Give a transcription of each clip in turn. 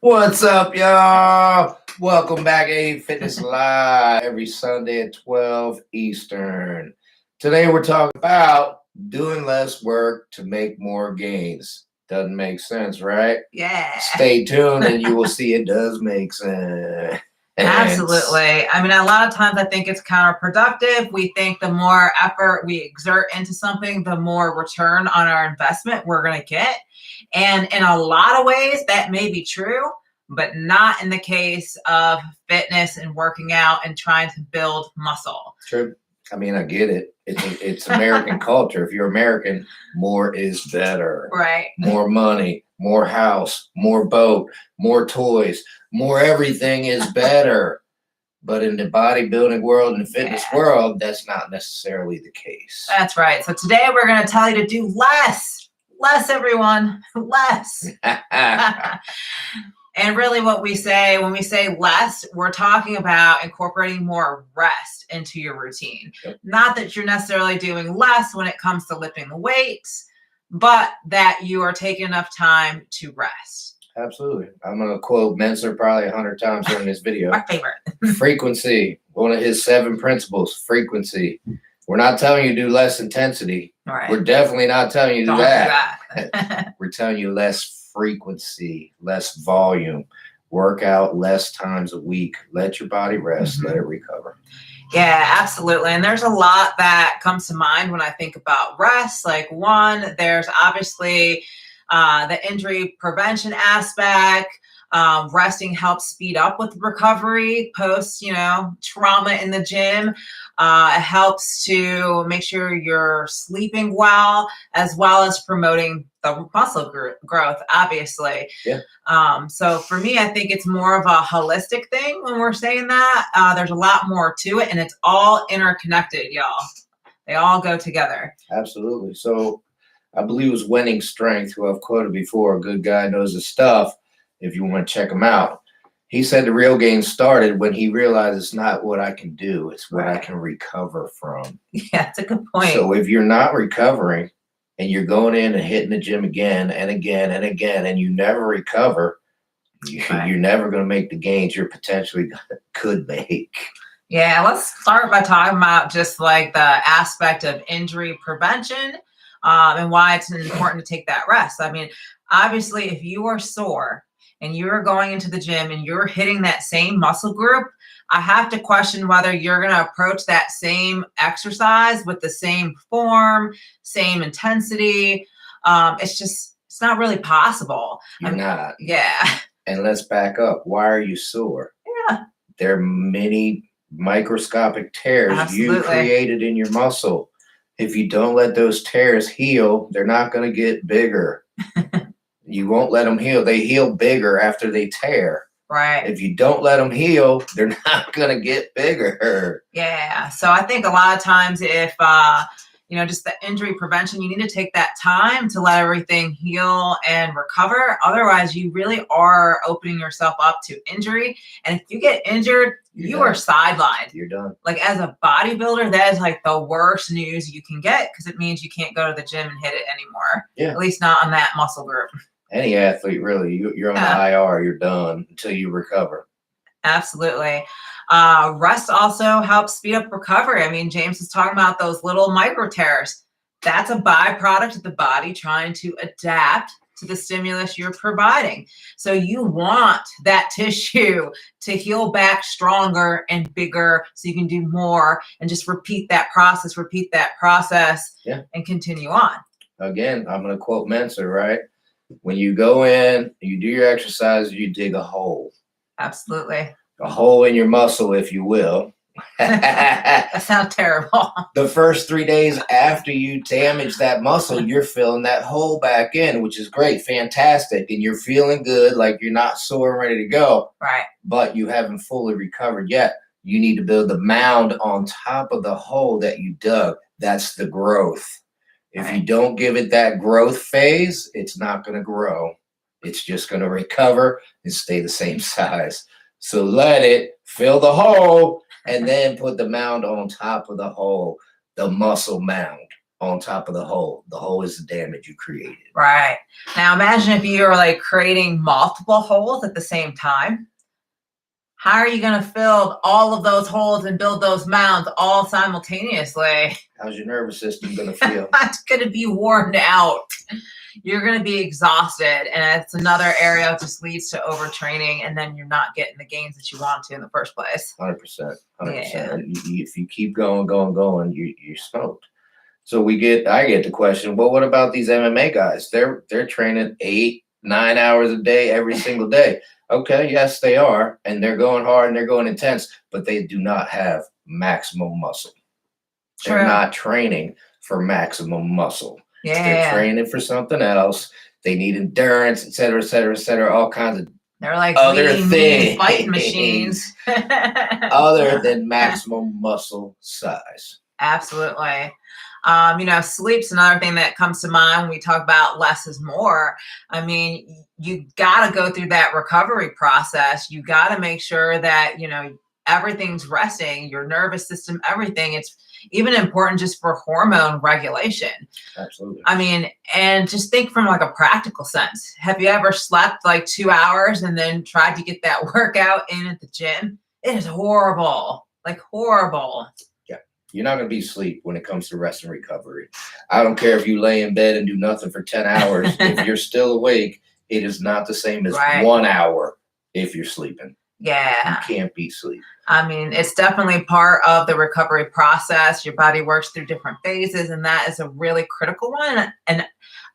What's up, y'all? Welcome back, A Fitness Live, every Sunday at 12 Eastern. Today we're talking about doing less work to make more gains. Doesn't make sense, right? Yeah. Stay tuned and you will see it does make sense. Absolutely. I mean, a lot of times I think it's counterproductive. We think the more effort we exert into something, the more return on our investment we're going to get. And in a lot of ways, that may be true, but not in the case of fitness and working out and trying to build muscle. True. I mean, I get it. It's American culture. If you're American, more is better. Right. More money, more house, more boat, more toys, more everything is better. But in the bodybuilding world and the fitness world, that's not necessarily the case. That's right. So today we're going to tell you to do less. Less, everyone. Less. And really what we say, when we say less, we're talking about incorporating more rest into your routine. Yep. Not that you're necessarily doing less when it comes to lifting the weights, but that you are taking enough time to rest. Absolutely. I'm going to quote Menser probably 100 times during this video. My favorite. Frequency. One of his 7 principles, frequency. We're not telling you to do less intensity. Right. We're definitely not telling you to do Don't that. We're telling you less frequency, less volume, work out less times a week, let your body rest, let it recover. Yeah, absolutely. And there's a lot that comes to mind when I think about rest. Like one, there's obviously the injury prevention aspect. Resting helps speed up with recovery post, trauma in the gym. It helps to make sure you're sleeping well as promoting the muscle growth, obviously. Yeah. So for me, I think it's more of a holistic thing when we're saying that. There's a lot more to it, and it's all interconnected, y'all. They all go together. Absolutely. So I believe it was Winning Strength, who I've quoted before. A good guy knows his stuff. If you want to check him out, he said the real game started when he realized it's not what I can do, it's what I can recover from. Yeah, that's a good point. So if you're not recovering and you're going in and hitting the gym again and again and again, and you never recover, you're never going to make the gains you potentially could make. Yeah, let's start by talking about just like the aspect of injury prevention and why it's important to take that rest. I mean, obviously, if you are sore and you're going into the gym and you're hitting that same muscle group, I have to question whether you're going to approach that same exercise with the same form, same intensity. It's not really possible. You're not. Yeah. And let's back up. Why are you sore? Yeah. There are many microscopic tears you created in your muscle. If you don't let those tears heal, they're not going to get bigger. You won't let them heal. They heal bigger after they tear. Right. If you don't let them heal, they're not going to get bigger. Yeah. So I think a lot of times if, just the injury prevention, you need to take that time to let everything heal and recover. Otherwise, you really are opening yourself up to injury. And if you get injured, you are sidelined. You're done. Like as a bodybuilder, that is like the worst news you can get because it means you can't go to the gym and hit it anymore. Yeah. At least not on that muscle group. Any athlete, really, you're on the IR, you're done until you recover. Absolutely. Rest also helps speed up recovery. I mean, James was talking about those little micro tears. That's a byproduct of the body trying to adapt to the stimulus you're providing. So you want that tissue to heal back stronger and bigger so you can do more and just repeat that process and continue on. Again, I'm going to quote Mensa, right? When you go in, you do your exercise, you dig a hole. Absolutely. A hole in your muscle, if you will. That sounds terrible. The first 3 days after you damage that muscle, you're filling that hole back in, which is great, fantastic. And you're feeling good, like you're not sore and ready to go. Right. But you haven't fully recovered yet. You need to build the mound on top of the hole that you dug. That's the growth. If you don't give it that growth phase, it's not going to grow. It's just going to recover and stay the same size. So let it fill the hole and then put the mound on top of the hole, the muscle mound. on top of the hole. The hole is the damage you created. Right. Now imagine if you were like creating multiple holes at the same time. How are you going to fill all of those holes and build those mounds all simultaneously? How's your nervous system going to feel? It's going to be worn out. You're going to be exhausted. And it's another area that just leads to overtraining. And then you're not getting the gains that you want to in the first place. 100%. 100%. Yeah. If you keep going, you're smoked. So I get the question, well, what about these MMA guys? They're training 8-9 hours a day, every single day. Okay, yes, they are. And they're going hard and they're going intense, but they do not have maximum muscle. True. They're not training for maximum muscle. Yeah. They're training for something else. They need endurance, et cetera, et cetera, et cetera, all kinds of They're like other lean, things fighting machines. other than maximum muscle size. Absolutely. Sleep's another thing that comes to mind when we talk about less is more. I mean, you got to go through that recovery process. You got to make sure that, everything's resting, your nervous system, everything. It's even important just for hormone regulation. Absolutely. I mean, and just think from like a practical sense. Have you ever slept like 2 hours and then tried to get that workout in at the gym? It is horrible, like horrible. You're not going to be asleep when it comes to rest and recovery. I don't care if you lay in bed and do nothing for 10 hours. If you're still awake, it is not the same as 1 hour if you're sleeping. Yeah. You can't beat sleep. I mean, it's definitely part of the recovery process. Your body works through different phases, and that is a really critical one. And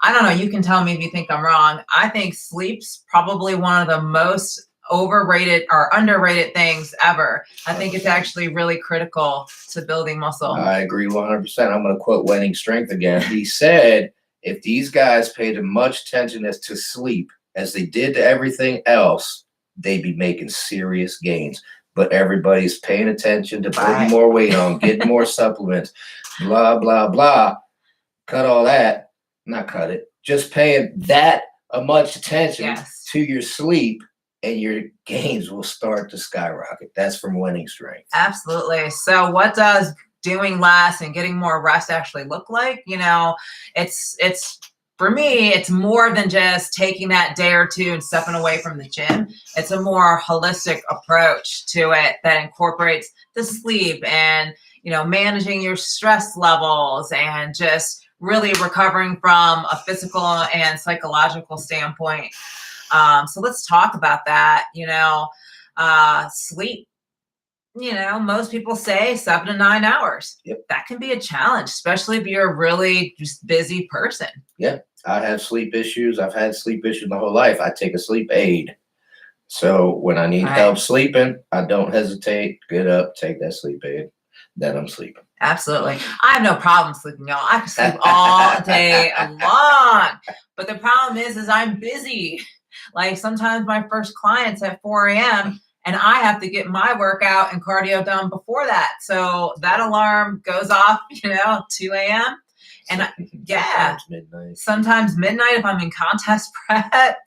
I don't know, you can tell me if you think I'm wrong. I think sleep's probably one of the most overrated or underrated things ever. I think it's actually really critical to building muscle. I agree 100%. I'm going to quote Winning Strength again. He said, if these guys paid as much attention as to sleep as they did to everything else, they'd be making serious gains. But everybody's paying attention to putting more weight on, getting more supplements, blah, blah, blah. Cut all that. Not cut it. Just paying that much attention to your sleep, and your gains will start to skyrocket. That's from Winning Strength. Absolutely. So what does doing less and getting more rest actually look like? It's for me, it's more than just taking that day or two and stepping away from the gym. It's a more holistic approach to it that incorporates the sleep and, managing your stress levels and just really recovering from a physical and psychological standpoint. So let's talk about that. Sleep. Most people say 7 to 9 hours. Yep. That can be a challenge, especially if you're a really just busy person. Yeah. I have sleep issues. I've had sleep issues my whole life. I take a sleep aid. So when I need help sleeping, I don't hesitate. Get up, take that sleep aid. Then I'm sleeping. Absolutely. I have no problem sleeping, y'all. I can sleep all day long. But the problem is I'm busy. Like sometimes my first client's at 4 a.m. and I have to get my workout and cardio done before that. So that alarm goes off, 2 a.m. And sometimes midnight if I'm in contest prep.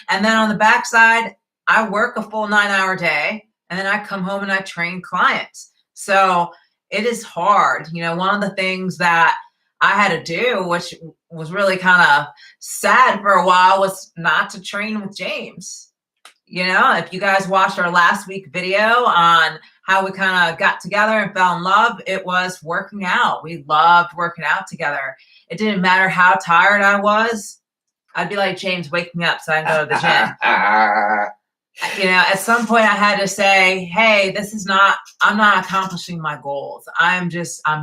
And then on the backside, I work a full 9-hour day and then I come home and I train clients. So it is hard. One of the things that I had to do, which was really kind of sad for a while, was not to train with James. If you guys watched our last week video on how we kind of got together and fell in love, it was working out. We loved working out together. It didn't matter how tired I was. I'd be like, James, wake me up so I can go to the gym. At some point I had to say, hey, I'm not accomplishing my goals. I'm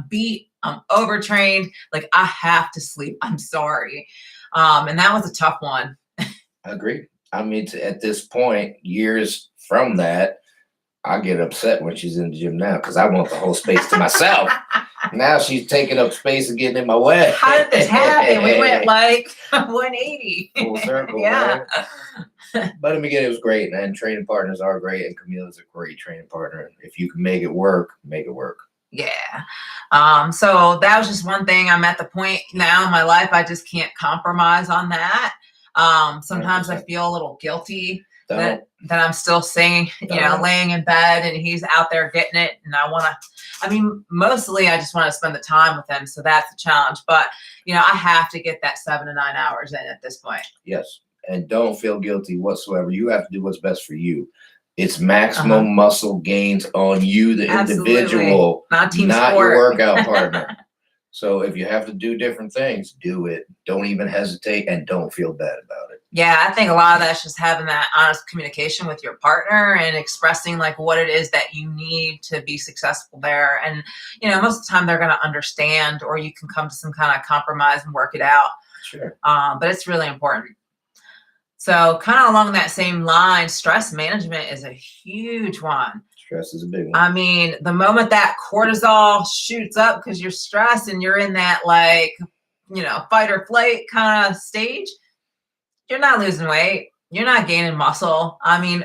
beat. I'm overtrained. Like I have to sleep. I'm sorry. And that was a tough one. I agree. I mean, at this point, years from that, I get upset when she's in the gym now because I want the whole space to myself. Now she's taking up space and getting in my way. How did this happen? We went like 180. Full circle. Yeah. Right? But in the beginning, it was great. And training partners are great. And Camila's a great training partner. If you can make it work, make it work. Yeah. So that was just one thing. I'm at the point now in my life, I just can't compromise on that. Sometimes 100%. I feel a little guilty Don't. Then I'm still singing, Don't. laying in bed and he's out there getting it. And mostly I just want to spend the time with him. So that's the challenge. But, I have to get that 7 to 9 hours in at this point. Yes. And don't feel guilty whatsoever. You have to do what's best for you. It's maximum muscle gains on you, the individual, not team not sport. your workout partner. So if you have to do different things, do it. Don't even hesitate and don't feel bad about it. Yeah, I think a lot of that's just having that honest communication with your partner and expressing like what it is that you need to be successful there. And, most of the time they're going to understand, or you can come to some kind of compromise and work it out. Sure. But it's really important. So kind of along that same line, stress management is a huge one. Stress is a big one. The moment that cortisol shoots up because you're stressed and you're in that fight or flight kind of stage, you're not losing weight. You're not gaining muscle.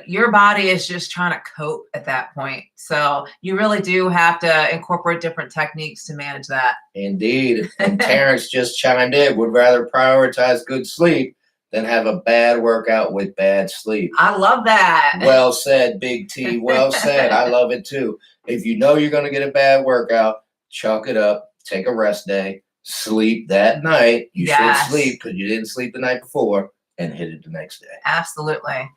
Your body is just trying to cope at that point. So you really do have to incorporate different techniques to manage that. Indeed. And Terrence just chimed in, would rather prioritize good sleep than have a bad workout with bad sleep. I love that. Well said, Big T. Well said. I love it too. If you know you're going to get a bad workout, chalk it up, take a rest day, sleep that night. You should sleep because you didn't sleep the night before, and hit it the next day. Absolutely.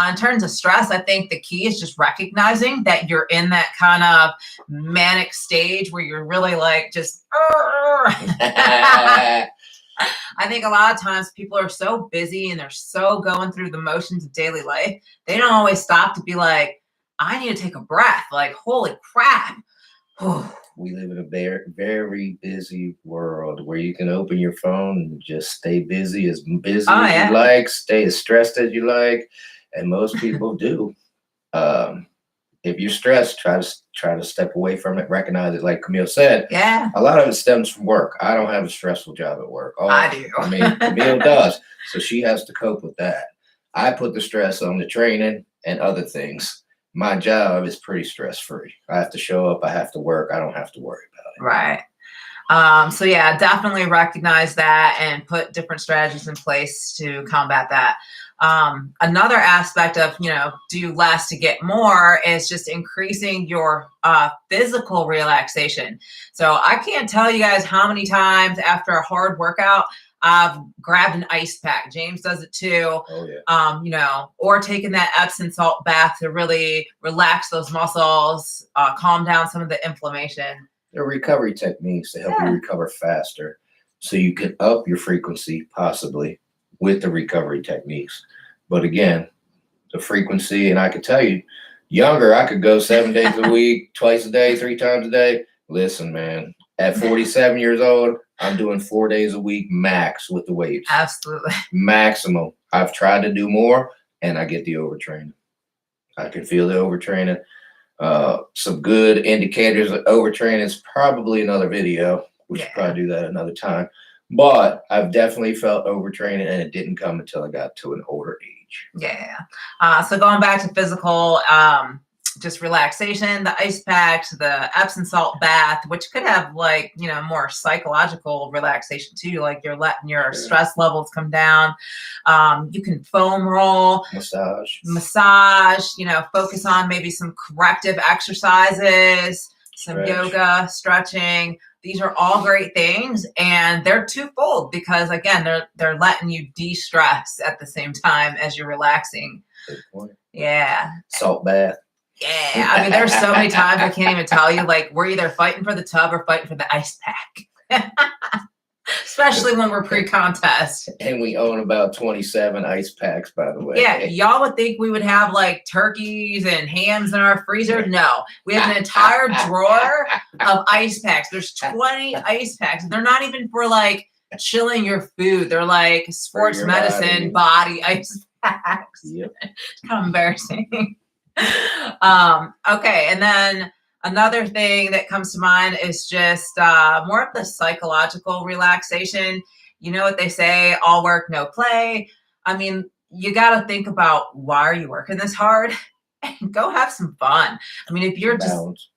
In terms of stress, I think the key is just recognizing that you're in that kind of manic stage where you're really like just I think a lot of times people are so busy and they're so going through the motions of daily life, they don't always stop to be like, I need to take a breath. Like, holy crap. We live in a very, very busy world where you can open your phone and just stay busy as you like, stay as stressed as you like. And most people do. If you're stressed, try to step away from it, recognize it. Like Camille said, a lot of it stems from work. I don't have a stressful job at work. I do. Camille does. So she has to cope with that. I put the stress on the training and other things. My job is pretty stress-free. I have to show up. I have to work. I don't have to worry about it. Right. So yeah, definitely recognize that and put different strategies in place to combat that. Another aspect of, do less to get more is just increasing your physical relaxation. So I can't tell you guys how many times after a hard workout, I've grabbed an ice pack. James does it too. Oh, yeah. Or taking that Epsom salt bath to really relax those muscles, calm down some of the inflammation. There are recovery techniques to help you recover faster, so you can up your frequency possibly with the recovery techniques. But again, the frequency, and I can tell you, younger, I could go 7 days a week, twice a day, 3 times a day. Listen, man, at 47 years old, I'm doing 4 days a week max with the weights. Absolutely. Maximum. I've tried to do more, and I get the overtraining. I can feel the overtraining. Some good indicators of overtraining is probably another video. We should probably do that another time. But I've definitely felt overtraining, and it didn't come until I got to an older age. Yeah. So going back to physical, just relaxation, the ice packs, the Epsom salt bath, which could have more psychological relaxation too, like you're letting your stress levels come down. You can foam roll, massage, focus on maybe some corrective exercises, some yoga, stretching. These are all great things, and they're twofold because again, they're letting you de-stress at the same time as you're relaxing. Good point. Yeah. Salt bath. Yeah. There's so many times I can't even tell you, like we're either fighting for the tub or fighting for the ice pack. Especially when we're pre-contest. And we own about 27 ice packs, by the way. Yeah, y'all would think we would have like turkeys and hams in our freezer. No, we have an entire drawer of ice packs. There's 20 ice packs. They're not even for like chilling your food. They're like sports medicine body ice packs. Yep. It's kind of embarrassing. Okay, and then another thing that comes to mind is just more of the psychological relaxation. You know what they say, all work, no play. You got to think about, why are you working this hard? And go have some fun. If you're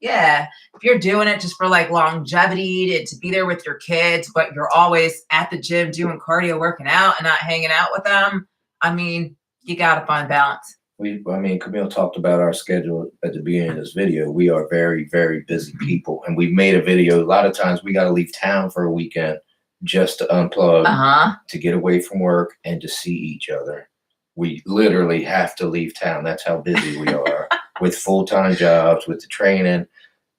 if you're doing it just for like longevity and to be there with your kids, but you're always at the gym doing cardio, working out and not hanging out with them, you got to find balance. Camille talked about our schedule at the beginning of this video. We are very, very busy people, and we've made a video. A lot of times we got to leave town for a weekend just to unplug, to get away from work and to see each other. We literally have to leave town. That's how busy we are with full-time jobs, with the training,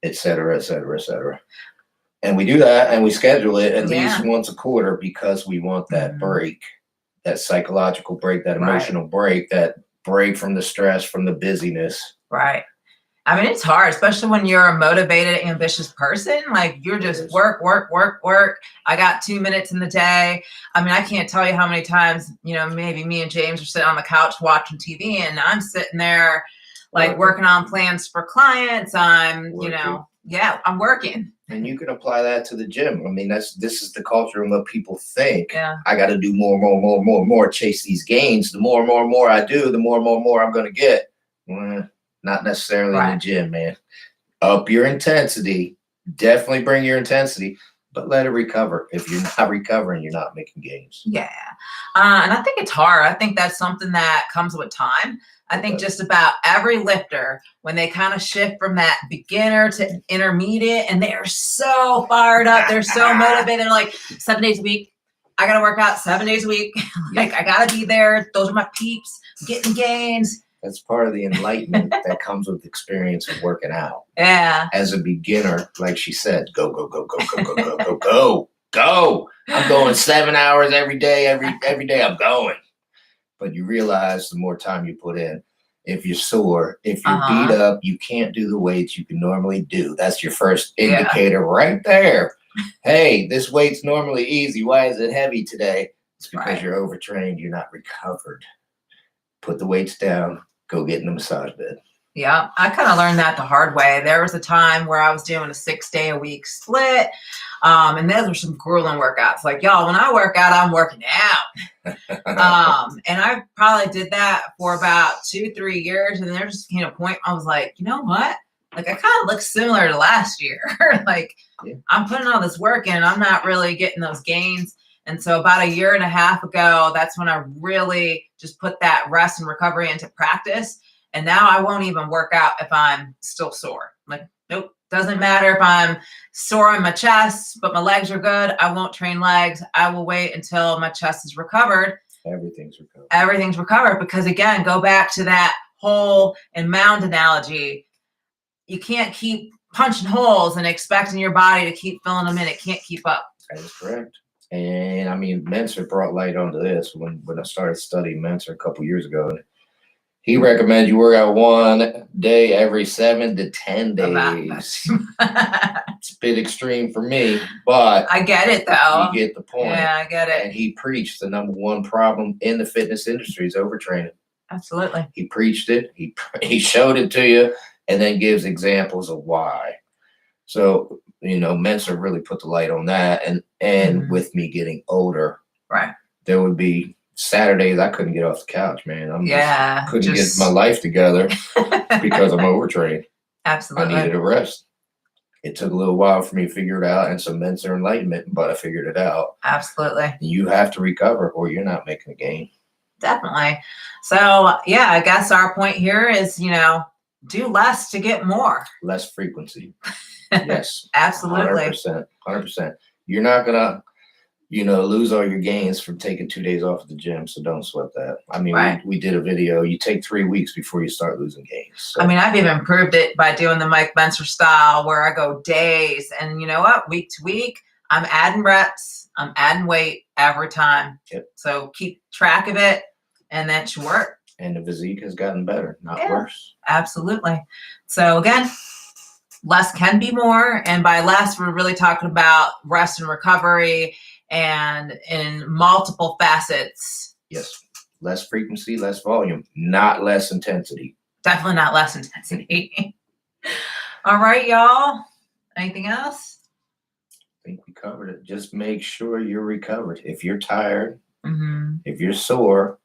et cetera, et cetera, et cetera. And we do that, and we schedule it at least once a quarter because we want that break, that psychological break, that emotional break, that break from the stress, from the busyness. Right. I mean, it's hard, especially when you're a motivated, ambitious person. Like, you're just work. I got 2 minutes in the day. I mean, I can't tell you how many times, maybe me and James are sitting on the couch watching TV, and I'm sitting there like working on plans for clients. I'm, I'm working. And you can apply that to the gym. I mean, this is the culture and what people think. Yeah. I got to do more, chase these gains. The more I do, the more I'm going to get. Not necessarily in the gym, man. Up your intensity. Definitely bring your intensity, but let it recover. If you're not recovering, you're not making gains. Yeah. And I think it's hard. I think that's something that comes with time. I think just about every lifter, when they kind of shift from that beginner to intermediate, and they are so fired up, they're so motivated, they're like 7 days a week. I got to work out 7 days a week. Like, I got to be there. Those are my peeps. I'm getting gains. That's part of the enlightenment that comes with experience of working out. Yeah. As a beginner, like she said, go. I'm going 7 hours every day. Every day I'm going. But you realize the more time you put in, if you're sore, if you're beat up, you can't do the weights you can normally do. That's your first indicator right there. Hey, this weight's normally easy. Why is it heavy today? It's because you're overtrained. You're not recovered. Put the weights down. Go get in the massage bed. Yeah, I kind of learned that the hard way. There was a time where I was doing a 6-day-a-week split. And those were some grueling workouts. Like, y'all, when I work out, I'm working out. And I probably did that for about 2-3 years. And there just came a point I was like, you know what? Like, I kind of look similar to last year. Like, I'm putting all this work in and I'm not really getting those gains. And so about 1.5 years ago, that's when I really just put that rest and recovery into practice. And now I won't even work out if I'm still sore. Like, nope, doesn't matter if I'm sore on my chest, but my legs are good. I won't train legs. I will wait until my chest is recovered. Everything's recovered because, again, go back to that hole and mound analogy. You can't keep punching holes and expecting your body to keep filling them in. It can't keep up. That is correct. And I mean, Menser brought light onto this when I started studying Menser a couple years ago. And he recommends you work out 1 day every 7 to 10 days. It's a bit extreme for me, but I get it, though. You get the point. Yeah, I get it. And he preached the number one problem in the fitness industry is overtraining. Absolutely. He preached it. He showed it to you, and then gives examples of why. So, Menser really put the light on that. And with me getting older, there would be Saturdays I couldn't get off the couch, man. Couldn't get my life together because I'm overtrained. Absolutely. I needed a rest. It took a little while for me to figure it out and some Menser enlightenment, but I figured it out. Absolutely. You have to recover or you're not making a gain. Definitely. So, yeah, I guess our point here is, do less to get more. Less frequency. Yes. Absolutely. 100%. You're not going to, lose all your gains from taking 2 days off at the gym. So don't sweat that. I mean, we did a video. You take 3 weeks before you start losing gains. So. I mean, I've even proved it by doing the Mike Menser style where I go days. And you know what? Week to week, I'm adding reps. I'm adding weight every time. Yep. So keep track of it. And that should work. And the physique has gotten better, not worse. Absolutely. So again, less can be more. And by less, we're really talking about rest and recovery and in multiple facets. Yes. Less frequency, less volume, not less intensity. Definitely not less intensity. All right, y'all. Anything else? I think we covered it. Just make sure you're recovered. If you're tired, if you're sore,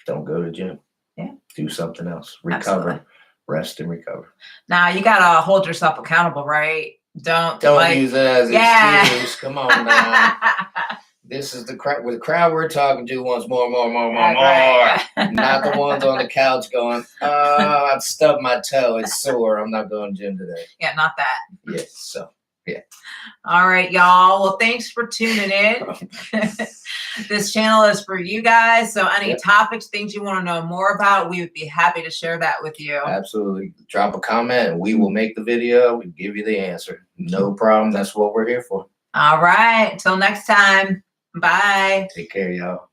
don't go to the gym. Yeah. Do something else. Recover. Absolutely. Rest and recover. Now, you got to hold yourself accountable, right? Don't use it as an excuse. Come on now. This is the crowd. With the crowd we're talking to wants more. Right. Not the ones on the couch going, I've stubbed my toe. It's sore. I'm not going to gym today. Yeah, not that. Yes. So, All right, y'all. Well, thanks for tuning in. This channel is for you guys. So any topics, things you want to know more about, we would be happy to share that with you. absolutely. Drop a comment and we will make the video. We give you the answer. No problem. That's what we're here for. All right. Till next time. Bye. Take care, y'all.